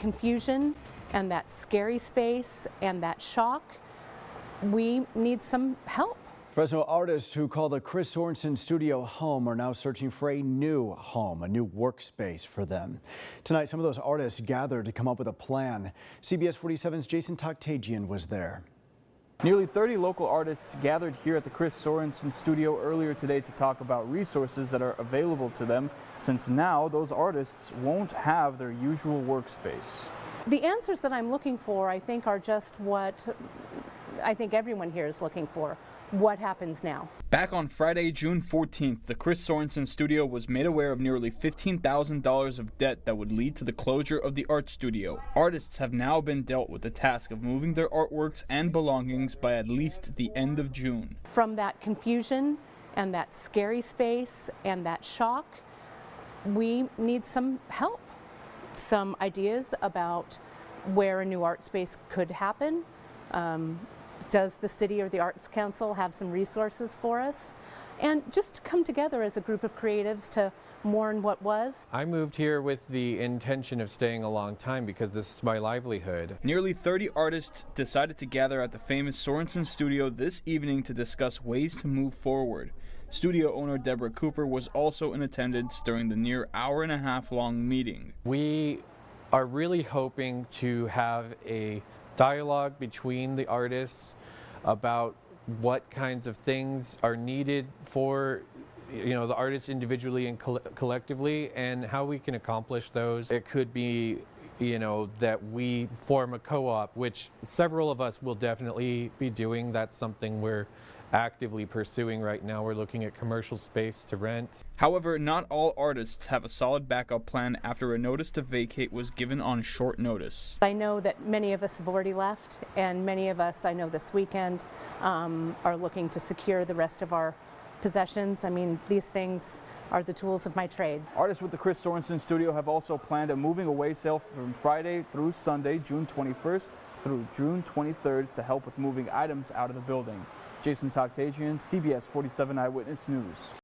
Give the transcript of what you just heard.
confusion and that scary space and that shock, we need some help. Fresno artists who call the Chris Sorensen Studio home are now searching for a new home, a new workspace for them. Tonight, some of those artists gathered to come up with a plan. CBS 47's Jason Toktagian was there. Nearly 30 local artists gathered here at the Chris Sorensen Studio earlier today to talk about resources that are available to them, since now those artists won't have their usual workspace. The answers that I'm looking for, I think, are just what I think everyone here is looking for. What happens now? Back on Friday, June 14th, the Chris Sorensen Studio was made aware of nearly $15,000 of debt that would lead to the closure of the art studio. Artists have now been dealt with the task of moving their artworks and belongings by at least the end of June. From that confusion and that scary space and that shock, we need some help. Some ideas about where a new art space could happen. Does the city or the Arts Council have some resources for us? And just to come together as a group of creatives to mourn what was. I moved here with the intention of staying a long time because this is my livelihood. Nearly 30 artists decided to gather at the famous Sorensen Studio this evening to discuss ways to move forward. Studio owner Deborah Cooper was also in attendance during the near hour-and-a-half-long meeting. We are really hoping to have a dialogue between the artists about what kinds of things are needed for the artists individually and collectively, and how we can accomplish those. It could be that we form a co-op, which several of us will definitely be doing. That's something we're actively pursuing right now. We're looking at commercial space to rent. However, not all artists have a solid backup plan after a notice to vacate was given on short notice. I know that many of us have already left, and many of us, I know this weekend, are looking to secure the rest of our possessions. I mean, these things are the tools of my trade. Artists with the Chris Sorensen Studio have also planned a moving away sale from Friday through Sunday, June 21st through June 23rd to help with moving items out of the building. Jason Toktagian, CBS 47 Eyewitness News.